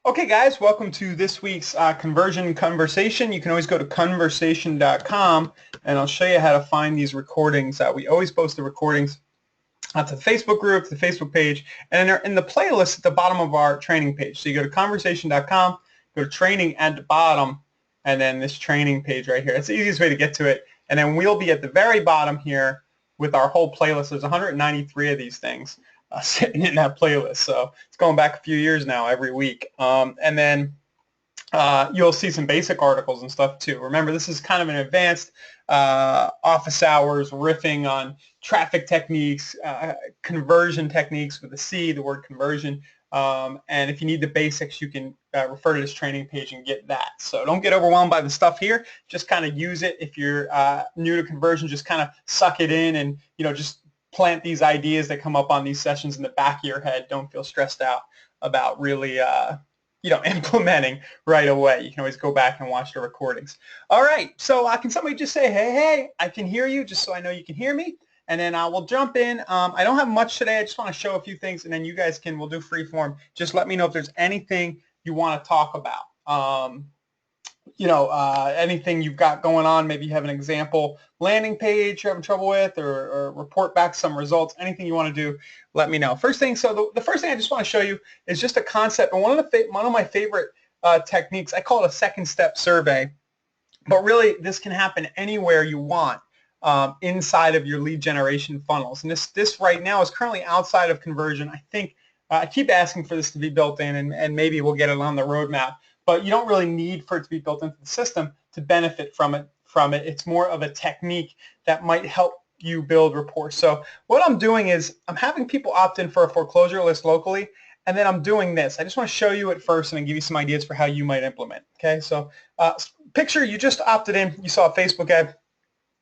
Okay guys, welcome to this week's conversion conversation. You can always go to kunversation.com and I'll show you how to find these recordings. We always post the recordings to the Facebook group, the Facebook page, and they're in the playlist at the bottom of our training page. So you go to conversation.com, go to training at the bottom, and then this training page right here. It's the easiest way to get to it. And then we'll be at the very bottom here with our whole playlist. There's 193 of these things sitting in that playlist. So it's going back a few years now every week. And then you'll see some basic articles and stuff too. Remember, this is kind of an advanced office hours riffing on traffic techniques, conversion techniques with a C, the word conversion. And if you need the basics, you can refer to this training page and get that. So don't get overwhelmed by the stuff here. Just kind of use it. If you're new to conversion, just kind of suck it in and, just plant these ideas that come up on these sessions in the back of your head. Don't feel stressed out about really implementing right away. You can always go back and watch the recordings. All right, so can somebody just say, hey, I can hear you, just so I know you can hear me, and then we'll jump in. I don't have much today. I just want to show a few things, and then you guys we'll do free form. Just let me know if there's anything you want to talk about. Anything you've got going on. Maybe you have an example landing page you're having trouble with, or report back some results. Anything you want to do, let me know. First thing, so the first thing I just want to show you is just a concept. And one of my favorite techniques, I call it a second step survey. But really, this can happen anywhere you want inside of your lead generation funnels. And this right now is currently outside of conversion. I think I keep asking for this to be built in, and maybe we'll get it on the roadmap. But you don't really need for it to be built into the system to benefit from it. It's more of a technique that might help you build rapport. So what I'm doing is I'm having people opt in for a foreclosure list locally, and then I'm doing this. I just want to show you it first and then give you some ideas for how you might implement. Okay, so picture you just opted in. You saw a Facebook ad.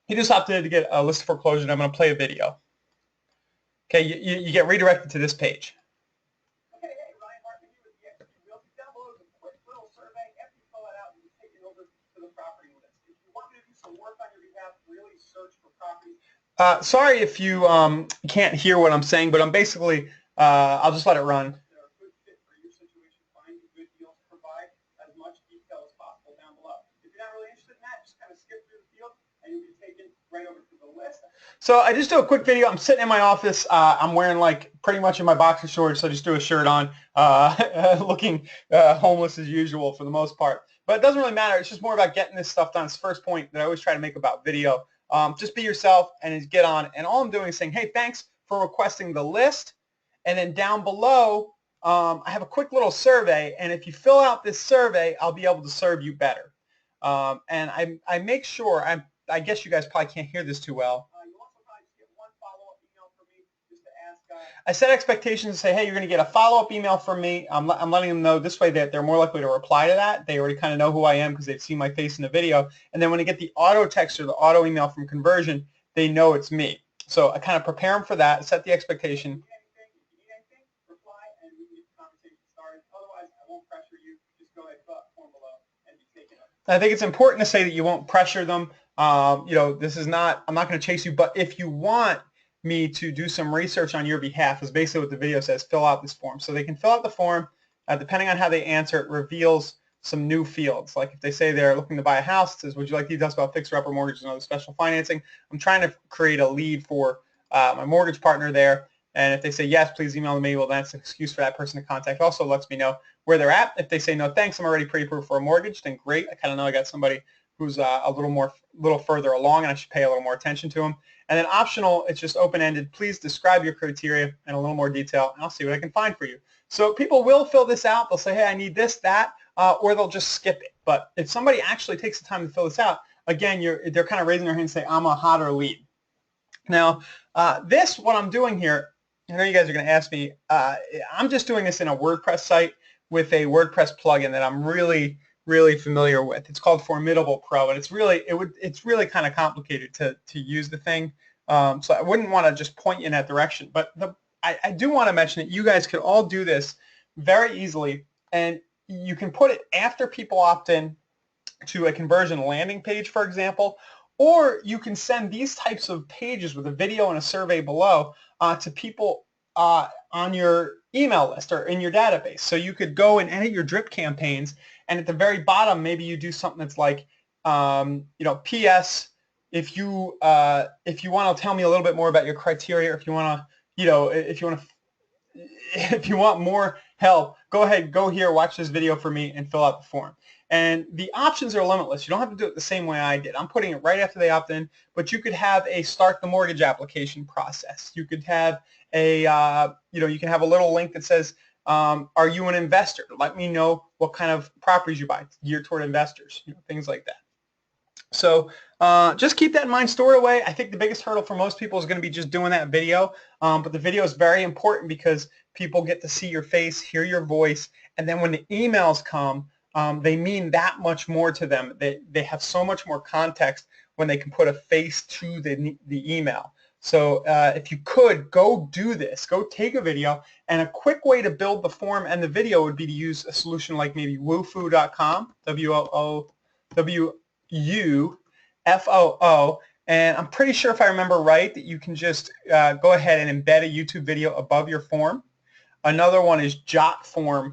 You just opted in to get a list of foreclosure, and I'm going to play a video. Okay, you get redirected to this page. Sorry if you can't hear what I'm saying, but I'm basically, I'll just let it run. So I just do a quick video. I'm sitting in my office. I'm wearing pretty much in my boxer shorts, so I just do a shirt on, looking homeless as usual for the most part. But it doesn't really matter. It's just more about getting this stuff done. It's the first point that I always try to make about video. Just be yourself and get on. And all I'm doing is saying, hey, thanks for requesting the list. And then down below, I have a quick little survey. And if you fill out this survey, I'll be able to serve you better. And I make sure, I guess you guys probably can't hear this too well. I set expectations and say, hey, you're going to get a follow-up email from me. I'm letting them know this way that they're more likely to reply to that. They already kind of know who I am because they've seen my face in the video. And then when they get the auto text or the auto email from conversion, they know it's me. So I kind of prepare them for that, set the expectation. I think it's important to say that you won't pressure them. This is not, I'm not going to chase you, but if you want me to do some research on your behalf, is basically what the video says, fill out this form. So they can fill out the form. Depending on how they answer, it reveals some new fields. Like if they say they're looking to buy a house, it says, would you like details about fixer-upper mortgages and other special financing? I'm trying to create a lead for my mortgage partner there. And if they say, yes, please email me, well, that's an excuse for that person to contact. Also lets me know where they're at. If they say, no, thanks, I'm already pre-approved for a mortgage, then great. I kind of know I got somebody who's a little further along, and I should pay a little more attention to them. And then optional, it's just open-ended. Please describe your criteria in a little more detail, and I'll see what I can find for you. So people will fill this out. They'll say, hey, I need this, that, or they'll just skip it. But if somebody actually takes the time to fill this out, again, they're kind of raising their hand and say, I'm a hotter lead. Now, what I'm doing here, I know you guys are going to ask me, I'm just doing this in a WordPress site with a WordPress plugin that I'm really familiar with. It's called Formidable Pro, and it's really kind of complicated to use the thing. So I wouldn't want to just point you in that direction. But I do want to mention that you guys can all do this very easily, and you can put it after people opt in to a conversion landing page, for example, or you can send these types of pages with a video and a survey below to people on on your email list or in your database. So you could go and edit your drip campaigns, and at the very bottom, maybe you do something that's like, P.S. If you want to tell me a little bit more about your criteria, or if you want to, if you want more help, go ahead, go here, watch this video for me, and fill out the form. And the options are limitless. You don't have to do it the same way I did. I'm putting it right after they opt in, but you could have a start the mortgage application process. You could have a, you can have a little link that says, are you an investor? Let me know what kind of properties you buy. It's geared toward investors, things like that. So just keep that in mind, store it away. I think the biggest hurdle for most people is going to be just doing that video, but the video is very important because people get to see your face, hear your voice, and then when the emails come, they mean that much more to them. They have so much more context when they can put a face to the email. So if you could, go do this. Go take a video, and a quick way to build the form and the video would be to use a solution like maybe woofoo.com, WOOFOO, and I'm pretty sure if I remember right that you can just go ahead and embed a YouTube video above your form. Another one is jotform.com.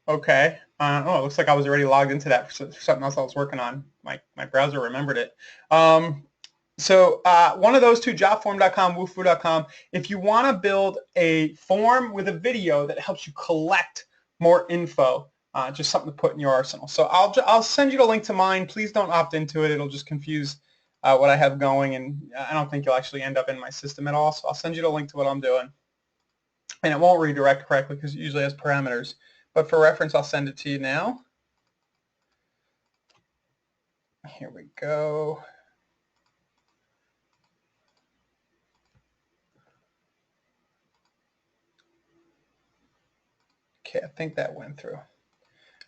Okay. It looks like I was already logged into that for something else I was working on. My browser remembered it. So one of those two, jotform.com, woofoo.com, if you want to build a form with a video that helps you collect more info, just something to put in your arsenal. So I'll send you the link to mine. Please don't opt into it. It'll just confuse what I have going, and I don't think you'll actually end up in my system at all. So I'll send you the link to what I'm doing. And it won't redirect correctly because it usually has parameters. But for reference, I'll send it to you now. Here we go. Okay, I think that went through. All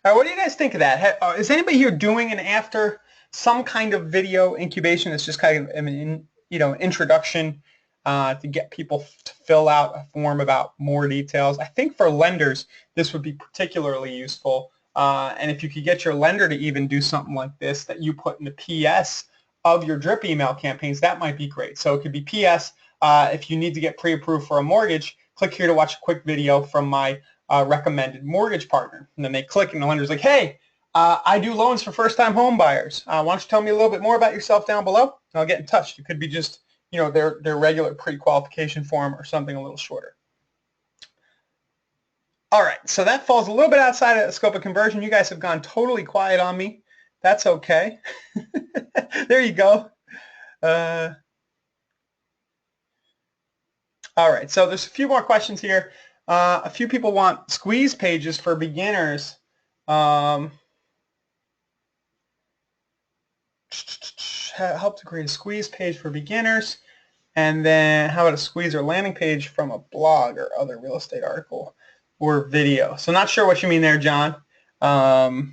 right, what do you guys think of that? Is anybody here doing an after some kind of video incubation? It's just kind of an introduction to get people to fill out a form about more details. I think for lenders, this would be particularly useful. And if you could get your lender to even do something like this that you put in the PS of your drip email campaigns, that might be great. So it could be PS, if you need to get pre-approved for a mortgage, click here to watch a quick video from my recommended mortgage partner. And then they click and the lender's like, hey, I do loans for first-time home buyers. Why don't you tell me a little bit more about yourself down below? And I'll get in touch. It could be just their regular pre-qualification form or something a little shorter. All right, so that falls a little bit outside of the scope of conversion. You guys have gone totally quiet on me. That's okay. There you go. All right, so there's a few more questions here. A few people want squeeze pages for beginners. Help to create a squeeze page for beginners. And then how about a squeeze or landing page from a blog or other real estate article or video? So not sure what you mean there, John. And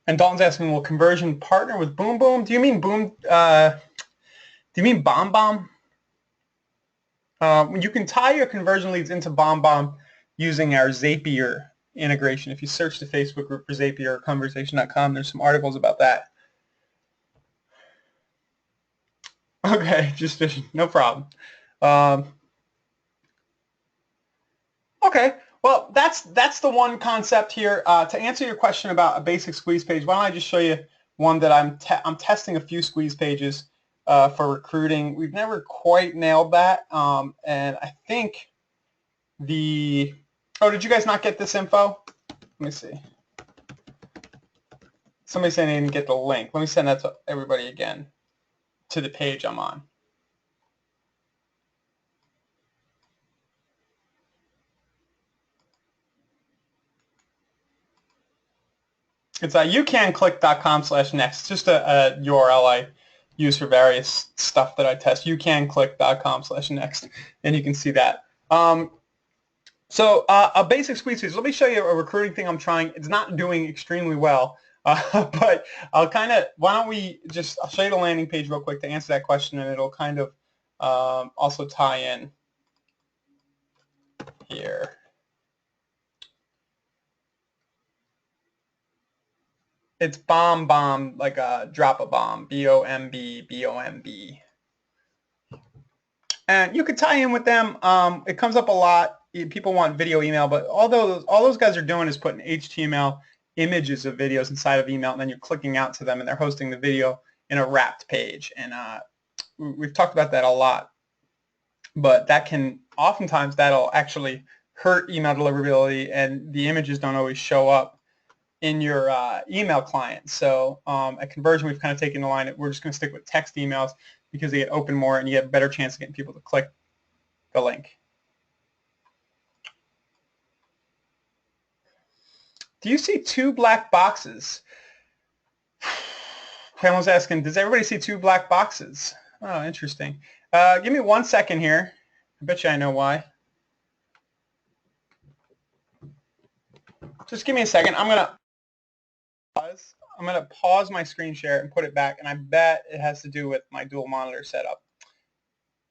Dalton's asking, will conversion partner with Boom Boom? Do you mean Boom? Do you mean Bomb Bomb? You can tie your conversion leads into Bomb Bomb using our Zapier integration. If you search the Facebook group for Zapier or Kunversation.com, there's some articles about that. Okay, just fishing, no problem. Okay, well, that's the one concept here. To answer your question about a basic squeeze page, why don't I just show you one that I'm testing a few squeeze pages for recruiting. We've never quite nailed that, and I think oh, did you guys not get this info? Let me see. Somebody saying they didn't get the link. Let me send that to everybody again, to the page I'm on. It's youcanclick.com/next. It's just a URL I use for various stuff that I test. youcanclick.com/next, and you can see that. So a basic squeeze page. Let me show you a recruiting thing I'm trying. It's not doing extremely well, but I'll kind of. Why don't we just? I'll show you the landing page real quick to answer that question, and it'll kind of also tie in here. It's bomb, like a drop a bomb, B-O-M-B, B-O-M-B. And you could tie in with them. It comes up a lot. People want video email, but all those guys are doing is putting HTML images of videos inside of email, and then you're clicking out to them, and they're hosting the video in a wrapped page. And we've talked about that a lot. But that can, oftentimes, that'll actually hurt email deliverability, and the images don't always show up in your email client. So at Conversion, we've kind of taken the line that we're just going to stick with text emails because they get open more and you get a better chance of getting people to click the link. Do you see two black boxes? Pamela's asking, does everybody see two black boxes? Oh, interesting. Give me 1 second here. I bet you I know why. Just give me a second. I'm going to pause my screen share and put it back, and I bet it has to do with my dual monitor setup.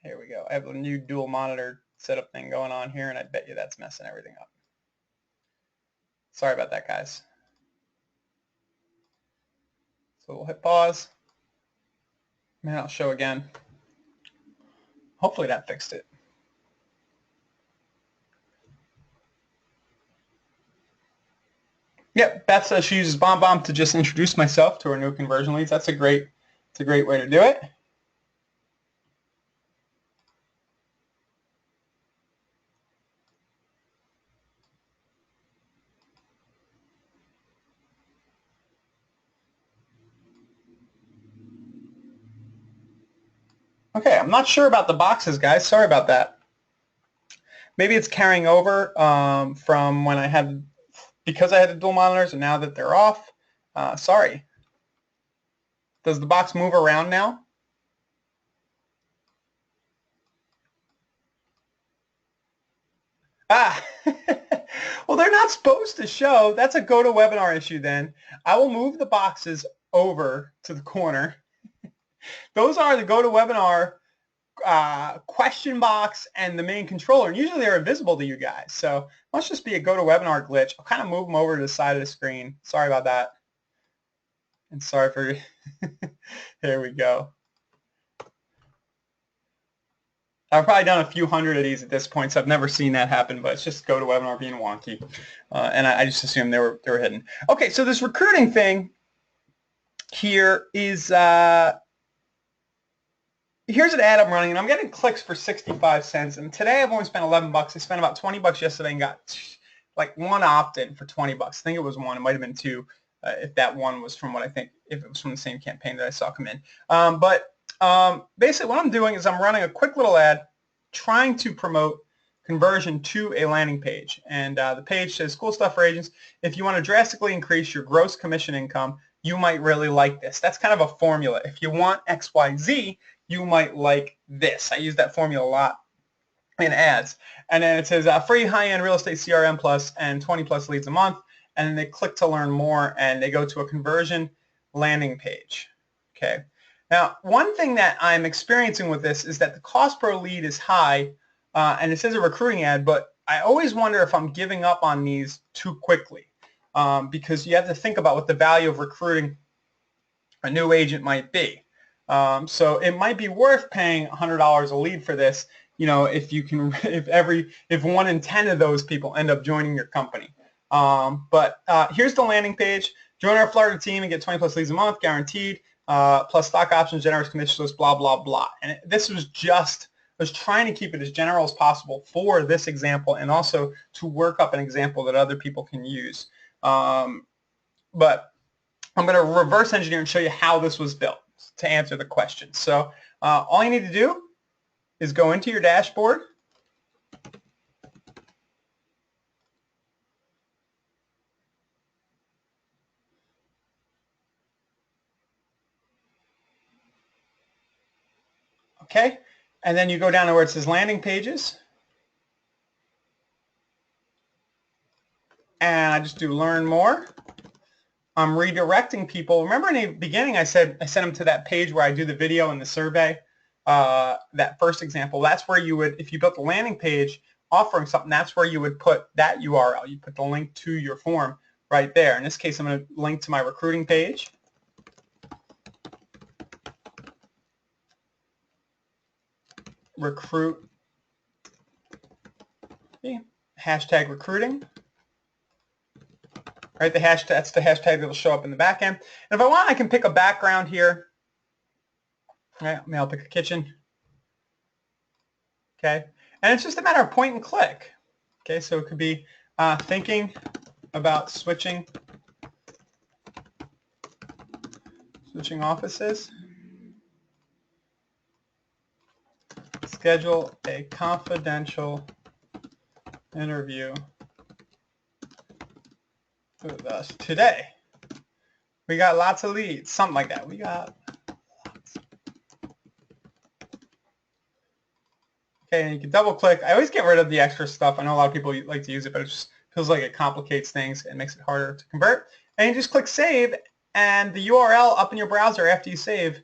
Here we go. I have a new dual monitor setup thing going on here, and I bet you that's messing everything up. Sorry about that, guys. So we'll hit pause. And I'll show again. Hopefully that fixed it. Yep, Beth says she uses BombBomb to just introduce myself to her new conversion leads. It's a great way to do it. Okay, I'm not sure about the boxes, guys. Sorry about that. Maybe it's carrying over from when I had, because I had the dual monitors, and now that they're off. Sorry. Does the box move around now? Ah, well, they're not supposed to show. That's a GoToWebinar issue then. I will move the boxes over to the corner. Those are the GoToWebinar question box and the main controller, and usually they're invisible to you guys. So must just be a GoToWebinar glitch. I'll kind of move them over to the side of the screen. Sorry about that. And sorry for, here we go. I've probably done a few hundred of these at this point, so I've never seen that happen, but it's just GoToWebinar being wonky. And I just assumed they were hidden. Okay, so this recruiting thing here is, here's an ad I'm running, and I'm getting clicks for 65 cents. And today I've only spent 11 bucks. I spent about 20 bucks yesterday and got like one opt-in for 20 bucks. I think it was one. It might have been two if that one was from what I think, if it was from the same campaign that I saw come in. Basically what I'm doing is I'm running a quick little ad trying to promote conversion to a landing page. And the page says, cool stuff for agents. If you want to drastically increase your gross commission income, you might really like this. That's kind of a formula. If you want XYZ, you might like this. I use that formula a lot in ads. And then it says free high-end real estate CRM plus and 20 plus leads a month. And then they click to learn more and they go to a conversion landing page. Okay. Now, one thing that I'm experiencing with this is that the cost per lead is high, and it says a recruiting ad, but I always wonder if I'm giving up on these too quickly, because you have to think about what the value of recruiting a new agent might be. So it might be worth paying $100 a lead for this, you know, if you can, if 1 in 10 of those people end up joining your company. Here's the landing page. Join our Florida team and get 20 plus leads a month, guaranteed, plus stock options, generous commission list, blah, blah, blah. And this was just, I was trying to keep it as general as possible for this example and also to work up an example that other people can use. But I'm going to reverse engineer and show you how this was built to answer the question. So all you need to do is go into your dashboard. Okay, and then you go down to where it says landing pages. And I just do learn more. I'm redirecting people. Remember in the beginning I said I sent them to that page where I do the video and the survey, that first example. That's where you would, if you built a landing page offering something, that's where you would put that URL. You put the link to your form right there. In this case, I'm going to link to my recruiting page. Recruit, okay. Hashtag recruiting. Right, that's the hashtag that will show up in the back end. And if I want, I can pick a background here. Right, maybe I'll pick a kitchen. Okay, and it's just a matter of point and click. Okay, so it could be thinking about switching offices. Schedule a confidential interview with us today. We got lots of leads, something like that. We got lots. Okay, and you can double click. I always get rid of the extra stuff. I know a lot of people like to use it, but it just feels like it complicates things and makes it harder to convert. And you just click save, and the URL up in your browser after you save,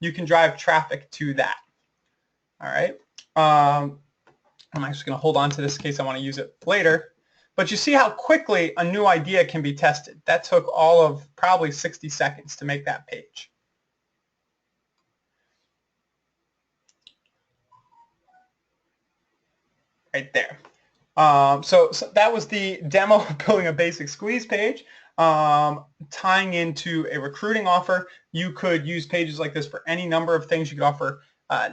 you can drive traffic to that. All right. I'm actually going to hold on to this in case I want to use it later. But you see how quickly a new idea can be tested. That took all of probably 60 seconds to make that page. Right there. So that was the demo of building a basic squeeze page. Tying into a recruiting offer, you could use pages like this for any number of things. You could offer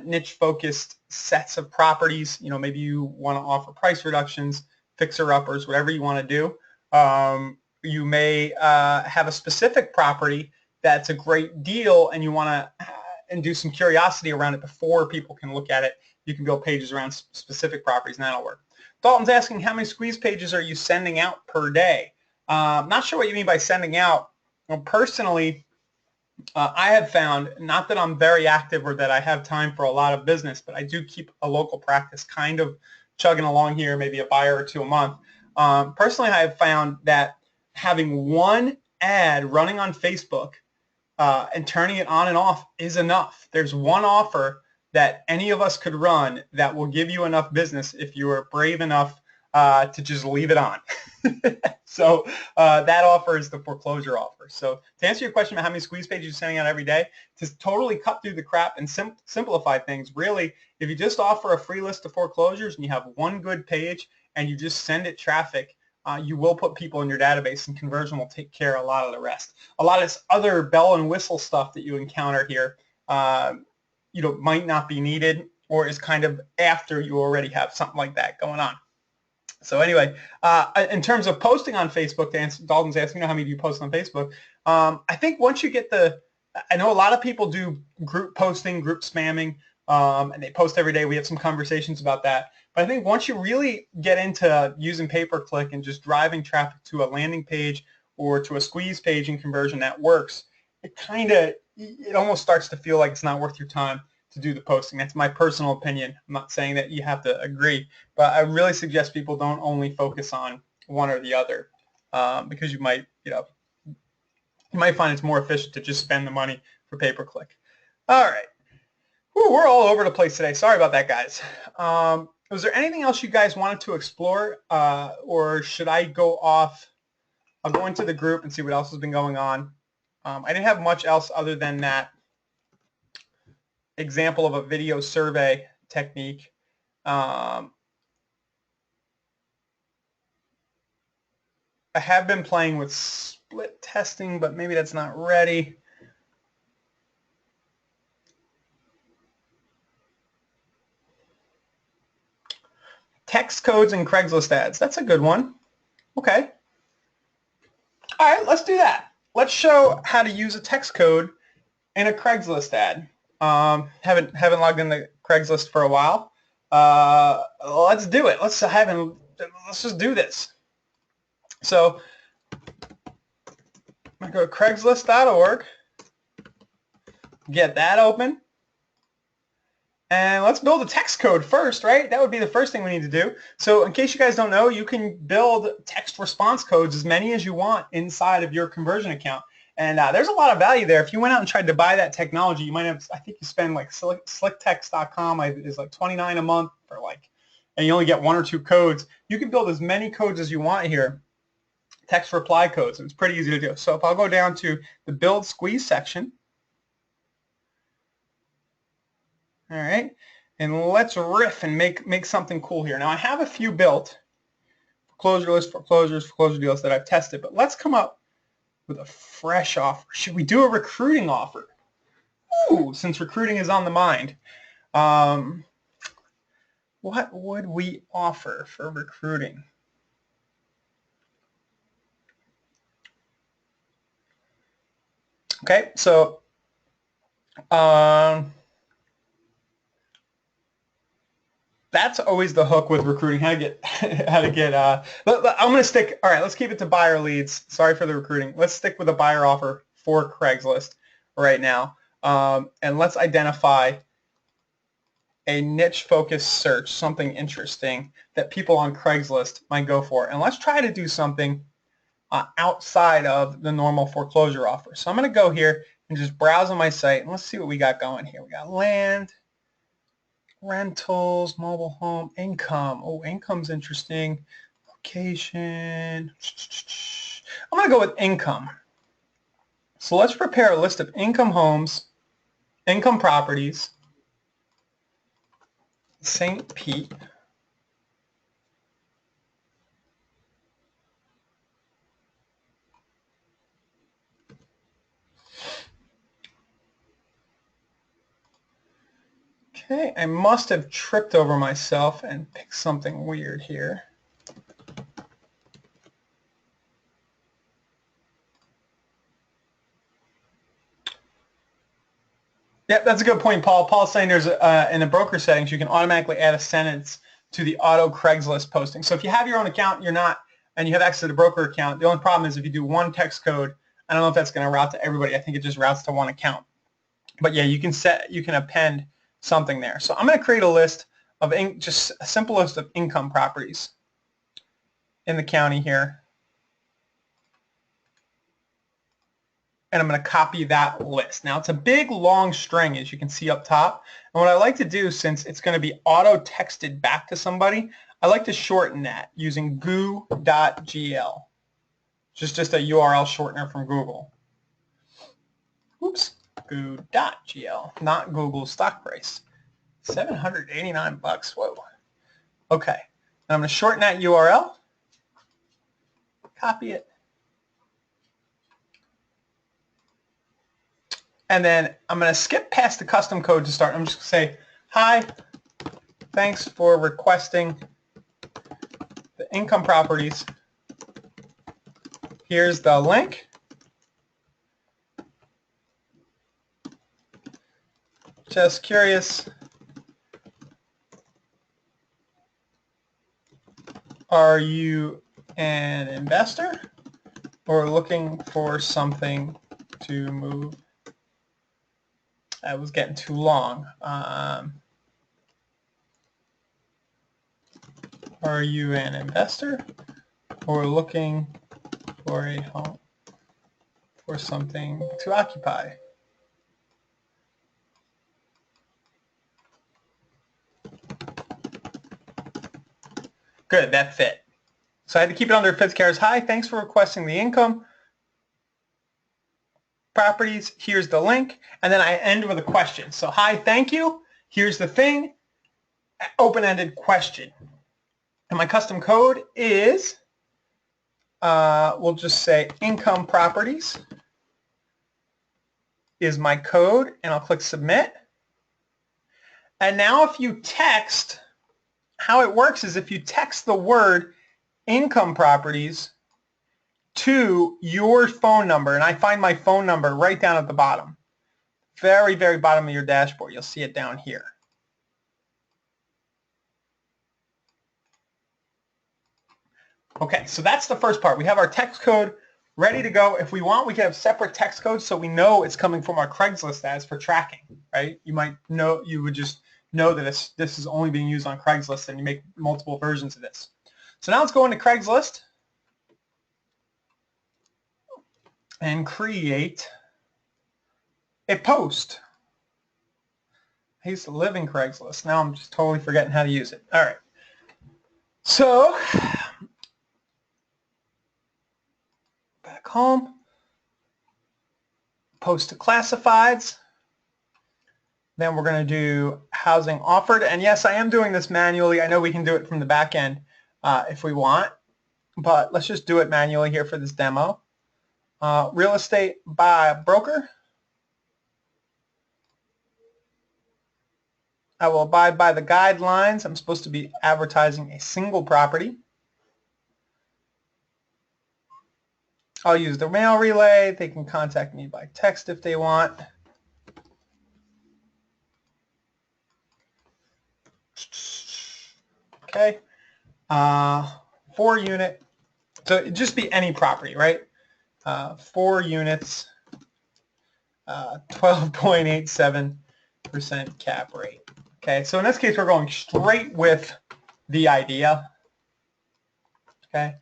niche-focused sets of properties. You know, maybe you want to offer price reductions, fixer-uppers, whatever you want to do. You may have a specific property that's a great deal, and you want to and do some curiosity around it before people can look at it. You can build pages around specific properties, and that'll work. Dalton's asking, how many squeeze pages are you sending out per day? Not sure what you mean by sending out. Well, personally, I have found, not that I'm very active or that I have time for a lot of business, but I do keep a local practice kind of chugging along here, maybe a buyer or two a month. Personally, I have found that having one ad running on Facebook and turning it on and off is enough. There's one offer that any of us could run that will give you enough business if you are brave enough to just leave it on. So that offer is the foreclosure offer. So to answer your question about how many squeeze pages you're sending out every day, to totally cut through the crap and simplify things, really, if you just offer a free list of foreclosures and you have one good page and you just send it traffic, you will put people in your database, and conversion will take care of a lot of the rest. A lot of this other bell and whistle stuff that you encounter here, you know, might not be needed, or is kind of after you already have something like that going on. So anyway, in terms of posting on Facebook, Dalton's asking, you know, how many do you post on Facebook? I think once you get I know a lot of people do group posting, group spamming, and they post every day. We have some conversations about that. But I think once you really get into using pay-per-click and just driving traffic to a landing page or to a squeeze page in conversion that works, it almost starts to feel like it's not worth your time to do the posting. That's my personal opinion. I'm not saying that you have to agree, but I really suggest people don't only focus on one or the other, because you might find it's more efficient to just spend the money for pay-per-click. All right. Whew, we're all over the place today. Sorry about that, guys. Was there anything else you guys wanted to explore, or should I go off? I'll go into the group and see what else has been going on. I didn't have much else other than that example of a video survey technique. I have been playing with split testing, but maybe that's not ready. Text codes and Craigslist ads. That's a good one. Okay. All right, let's do that. Let's show how to use a text code in a Craigslist ad. Haven't logged into Craigslist for a while. Let's do it. Let's just do this. So I go to Craigslist.org, get that open, and let's build a text code first, right? That would be the first thing we need to do. So in case you guys don't know, you can build text response codes, as many as you want, inside of your conversion account. And there's a lot of value there. If you went out and tried to buy that technology, you might have, I think you spend like slicktext.com is like $29 a month for and you only get one or two codes. You can build as many codes as you want here text reply codes. It's pretty easy to do. So if I'll go down to the build squeeze section, all right, and let's riff and make something cool here. Now I have a few built, closure list, foreclosures, foreclosure deals that I've tested, but let's come up with a fresh offer. Should we do a recruiting offer? Ooh, since recruiting is on the mind. What would we offer for recruiting? Okay, so that's always the hook with recruiting. I'm going to stick. All right, let's keep it to buyer leads. Sorry for the recruiting. Let's stick with a buyer offer for Craigslist right now, and let's identify a niche focused search, something interesting that people on Craigslist might go for, and let's try to do something outside of the normal foreclosure offer. So I'm going to go here and just browse on my site, and let's see what we got going here. We got land, rentals, mobile home, income. Oh, income's interesting. Location. I'm going to go with income. So let's prepare a list of income homes, income properties, St. Pete. Okay, I must have tripped over myself and picked something weird here. Yeah, that's a good point, Paul. Paul's saying there's in the broker settings, you can automatically add a sentence to the auto Craigslist posting. So if you have your own account, and you have access to the broker account, the only problem is if you do one text code, I don't know if that's going to route to everybody. I think it just routes to one account. But yeah, you can append something there. So I'm going to create a list of just a simple list of income properties in the county here. And I'm going to copy that list. Now it's a big long string, as you can see up top. And what I like to do, since it's going to be auto texted back to somebody, I like to shorten that using goo.gl. Just a URL shortener from Google. Oops, goo.gl, not Google stock price. 789 bucks. Whoa. Okay. And I'm going to shorten that URL. Copy it. And then I'm going to skip past the custom code to start. I'm just going to say, hi, thanks for requesting the income properties. Here's the link. Just curious, are you an investor or looking for something to move? That was getting too long. Are you an investor or looking for a home, for something to occupy? Good, that fit. So I had to keep it under 50 characters. Hi, thanks for requesting the income properties. Here's the link. And then I end with a question. So hi, thank you. Here's the thing. Open-ended question. And my custom code is, we'll just say income properties is my code, and I'll click submit. And now if you text, how it works is if you text the word income properties to your phone number, and I find my phone number right down at the bottom, very, very bottom of your dashboard. You'll see it down here. Okay, so that's the first part. We have our text code ready to go. If we want, we can have separate text codes so we know it's coming from our Craigslist ads for tracking, right? You might know, you would just know that this is only being used on Craigslist, and you make multiple versions of this. So now let's go into Craigslist and create a post. I used to live in Craigslist. Now I'm just totally forgetting how to use it. All right. So home. Post to classifieds. Then we're going to do housing offered. And yes, I am doing this manually. I know we can do it from the back end if we want, but let's just do it manually here for this demo. Real estate by broker. I will abide by the guidelines. I'm supposed to be advertising a single property. I'll use the mail relay. They can contact me by text if they want. Okay. 4-unit. So it'd just be any property, right? 4 units, 12.87% cap rate. Okay, so in this case, we're going straight with the idea. Okay,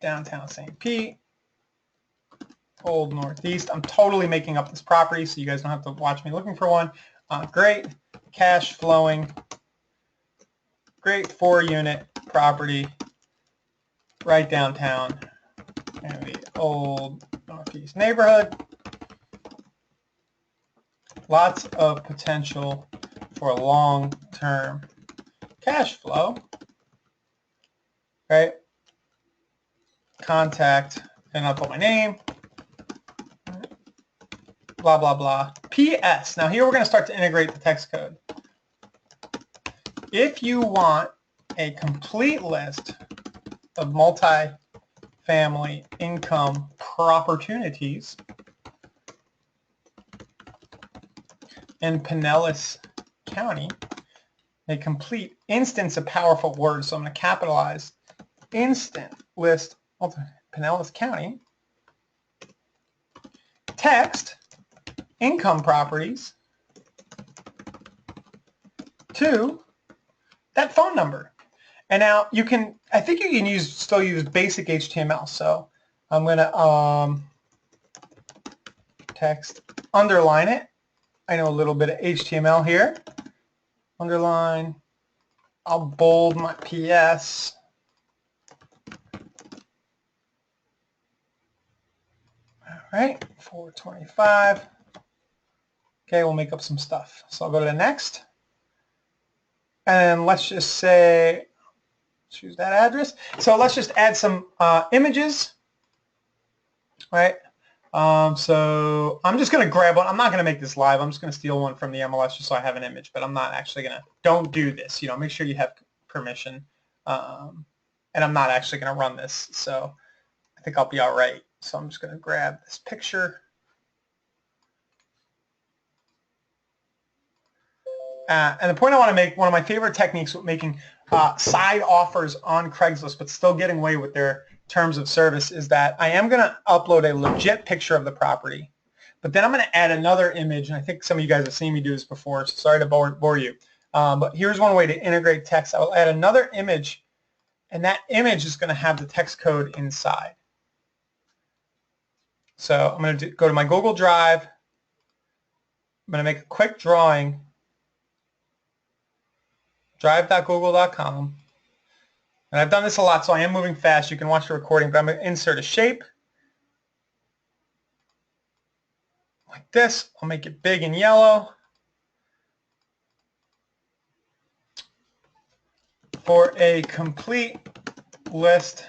downtown St. Pete, Old Northeast. I'm totally making up this property, so you guys don't have to watch me looking for one. Great, cash flowing, great 4-unit property, right downtown in the Old Northeast neighborhood. Lots of potential for long-term cash flow, right? Contact, and I'll put my name, blah, blah, blah. P.S. Now here we're going to start to integrate the text code. If you want a complete list of multi-family income opportunities in Pinellas County, a complete instance of powerful words, so I'm going to capitalize instant list Pinellas County, text income properties to that phone number. And now you can, I think you can still use basic HTML. So I'm going to text, underline it. I know a little bit of HTML here. Underline. I'll bold my PS. All right, 425. Okay, we'll make up some stuff. So I'll go to the next. And let's just say, choose that address. So let's just add some images, right? So I'm just going to grab one. I'm not going to make this live. I'm just going to steal one from the MLS just so I have an image, but I'm not actually going to, don't do this. You know, make sure you have permission. And I'm not actually going to run this. So I think I'll be all right. So I'm just going to grab this picture. And the point I want to make, one of my favorite techniques with making side offers on Craigslist, but still getting away with their terms of service, is that I am going to upload a legit picture of the property, but then I'm going to add another image, and I think some of you guys have seen me do this before, so sorry to bore you. But here's one way to integrate text. I will add another image, and that image is going to have the text code inside. So I'm going to go to my Google Drive. I'm going to make a quick drawing. Drive.google.com. And I've done this a lot, so I am moving fast. You can watch the recording, but I'm going to insert a shape like this. I'll make it big and yellow. For a complete list,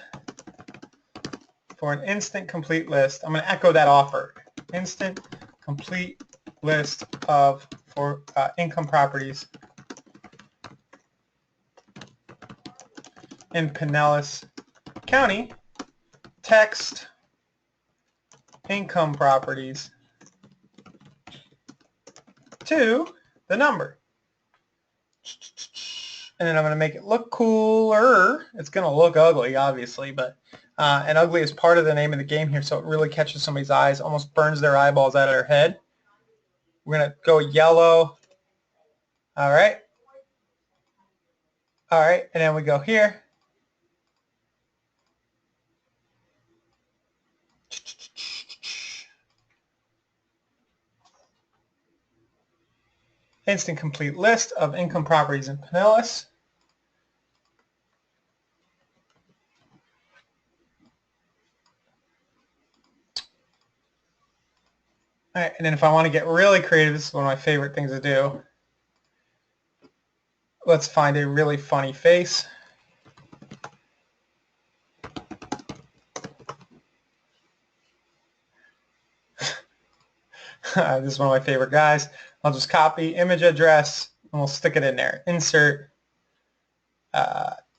for an instant complete list, I'm going to echo that offer. Instant complete list of income properties in Pinellas County, text income properties to the number. And then I'm going to make it look cooler. It's going to look ugly, obviously, but and ugly is part of the name of the game here, so it really catches somebody's eyes, almost burns their eyeballs out of their head. We're going to go yellow. All right. All right, and then we go here. Instant complete list of income properties in Pinellas. All right, and then if I want to get really creative, this is one of my favorite things to do. Let's find a really funny face. This is one of my favorite guys. I'll just copy image address and we'll stick it in there. Insert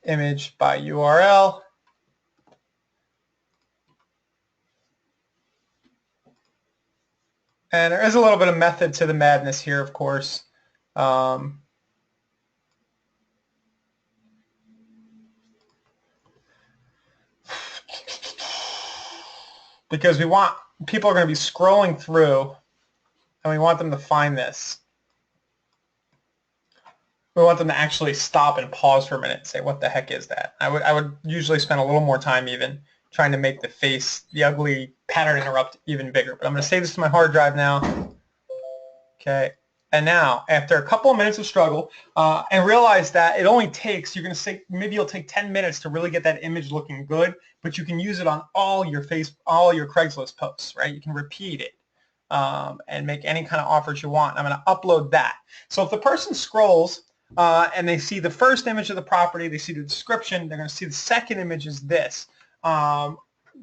image by URL. And there is a little bit of method to the madness here, of course. Because we want, people are going to be scrolling through and we want them to find this. We want them to actually stop and pause for a minute and say, what the heck is that? I would usually spend a little more time even trying to make the face, the ugly pattern interrupt even bigger. But I'm going to save this to my hard drive now. Okay. And now, after a couple of minutes of struggle, and realize that it only takes, you're going to say, maybe it'll take 10 minutes to really get that image looking good, but you can use it on all your Craigslist posts, right? You can repeat it and make any kind of offers you want. I'm going to upload that. So if the person scrolls and they see the first image of the property, they see the description, they're going to see the second image is this.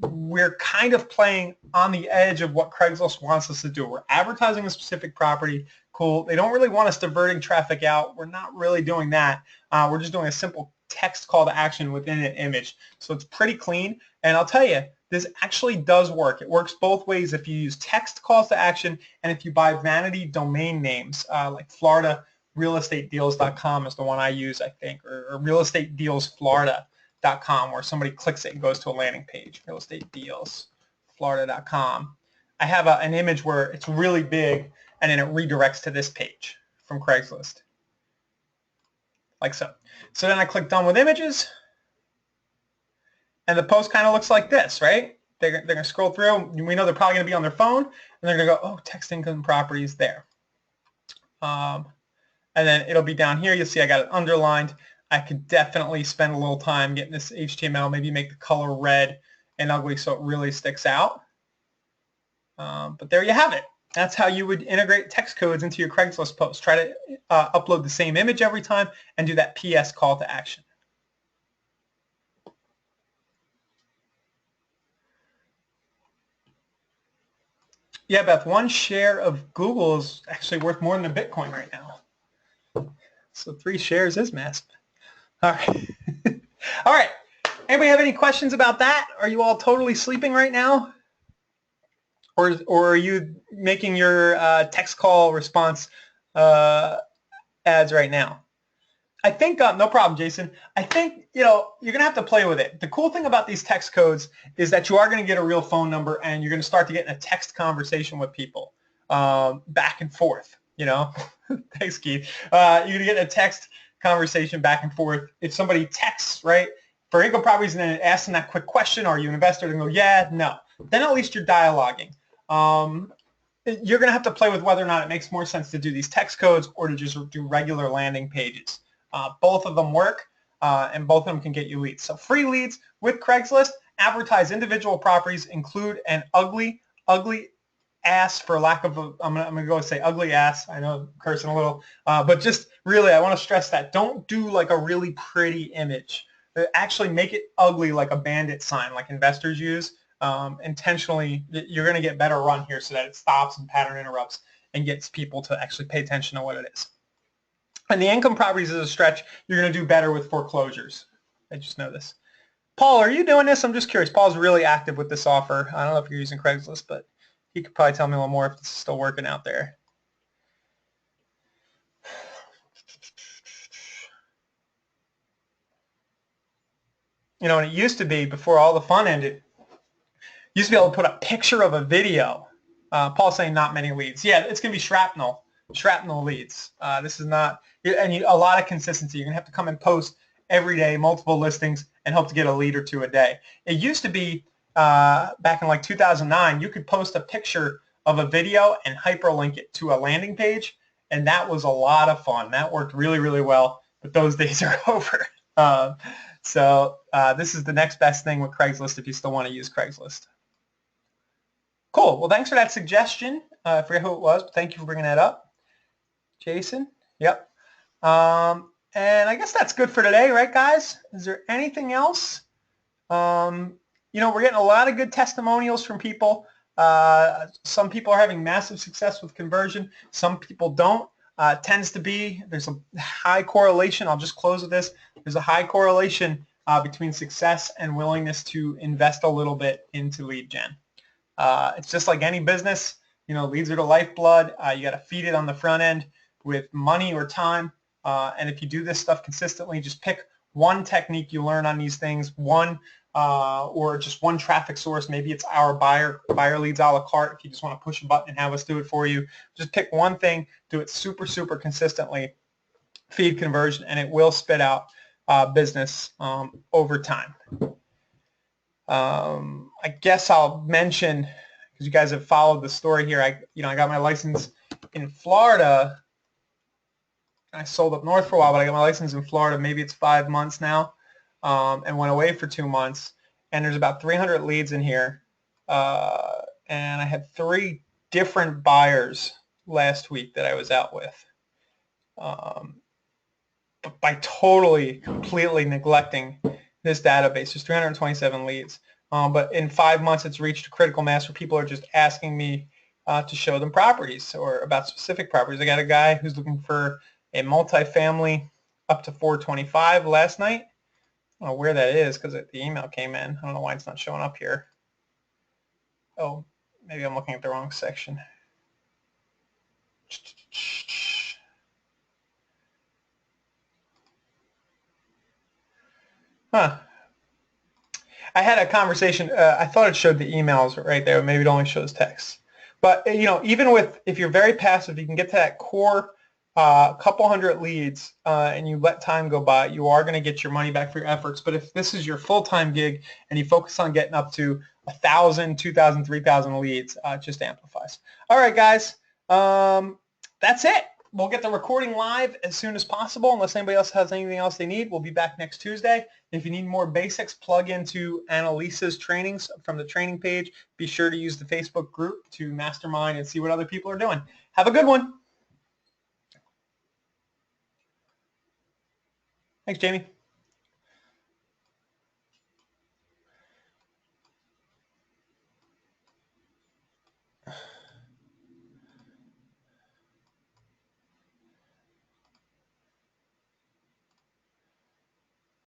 We're kind of playing on the edge of what Craigslist wants us to do. We're advertising a specific property. Cool. They don't really want us diverting traffic out. We're not really doing that. We're just doing a simple text call to action within an image. So it's pretty clean. And I'll tell you, this actually does work. It works both ways if you use text calls to action and if you buy vanity domain names like FloridaRealEstateDeals.com is the one I use, I think, or RealEstateDealsFlorida.com, where somebody clicks it and goes to a landing page, RealEstateDealsFlorida.com. I have an image where it's really big and then it redirects to this page from Craigslist, like so. So then I click done with images, and the post kind of looks like this, right? They're going to scroll through. We know they're probably going to be on their phone, and they're going to go, oh, text income properties there. And then it'll be down here. You'll see I got it underlined. I could definitely spend a little time getting this HTML, maybe make the color red and ugly so it really sticks out. But there you have it. That's how you would integrate text codes into your Craigslist post. Try to upload the same image every time and do that PS call to action. Yeah, Beth, one share of Google is actually worth more than a Bitcoin right now. So 3 shares is massive. All right. All right. Anybody have any questions about that? Are you all totally sleeping right now? Or are you making your text call response ads right now? I think, no problem, Jason. I think, you're going to have to play with it. The cool thing about these text codes is that you are going to get a real phone number and you're going to start to get in a text conversation with people back and forth, Thanks, Keith. You're going to get in a text conversation back and forth. If somebody texts, right, for income properties and then asks them that quick question, are you an investor? And go, yeah, no. Then at least you're dialoguing. You're going to have to play with whether or not it makes more sense to do these text codes or to just do regular landing pages. Both of them work, and both of them can get you leads. So free leads with Craigslist, advertise individual properties, include an ugly ass, for lack of a, I'm gonna go say ugly ass. I know I'm cursing a little, but just really, I want to stress that. Don't do like a really pretty image. Actually make it ugly, like a bandit sign, like investors use. Intentionally, you're going to get better run here so that it stops and pattern interrupts and gets people to actually pay attention to what it is. And the income properties is a stretch. You're going to do better with foreclosures. I just know this. Paul, are you doing this? I'm just curious. Paul's really active with this offer. I don't know if you're using Craigslist, but he could probably tell me a little more if it's still working out there. And it used to be, before all the fun ended, you used to be able to put a picture of a video. Paul's saying not many leads. Yeah, it's going to be shrapnel leads. This is not, and a lot of consistency. You're going to have to come and post every day, multiple listings, and hope to get a lead or two a day. It used to be back in like 2009, you could post a picture of a video and hyperlink it to a landing page, and that was a lot of fun. That worked really, really well, but those days are over. So this is the next best thing with Craigslist if you still want to use Craigslist. Cool. Well, thanks for that suggestion. I forget who it was, but thank you for bringing that up. Jason? Yep. And I guess that's good for today, right, guys? Is there anything else? We're getting a lot of good testimonials from people. Some people are having massive success with conversion. Some people don't. Tends to be, there's a high correlation. I'll just close with this. There's a high correlation between success and willingness to invest a little bit into lead gen. It's just like any business. Leads are the lifeblood. You got to feed it on the front end with money or time. And if you do this stuff consistently, just pick one technique you learn on these things, or just one traffic source. Maybe it's our buyer leads a la carte. If you just want to push a button and have us do it for you, just pick one thing, do it super, super consistently, feed conversion, and it will spit out business over time. I guess I'll mention, because you guys have followed the story here, I got my license in Florida. I sold up north for a while, but I got my license in Florida. Maybe it's 5 months now, and went away for 2 months. And there's about 300 leads in here. And I had 3 different buyers last week that I was out with. But by completely neglecting this database, there's 327 leads. But in 5 months, it's reached a critical mass where people are just asking me to show them properties or about specific properties. I got a guy who's looking for a multifamily up to 425 last night. I don't know where that is because the email came in. I don't know why it's not showing up here. Oh, maybe I'm looking at the wrong section. Huh. I had a conversation. I thought it showed the emails right there. Maybe it only shows text. But even if you're very passive, you can get to that core couple hundred leads, and you let time go by, you are going to get your money back for your efforts. But if this is your full-time gig and you focus on getting up to 1,000, 2,000, 3,000 leads, it just amplifies. All right, guys. That's it. We'll get the recording live as soon as possible. Unless anybody else has anything else they need, we'll be back next Tuesday. If you need more basics, plug into Annalisa's trainings from the training page. Be sure to use the Facebook group to mastermind and see what other people are doing. Have a good one. Thanks, Jamie.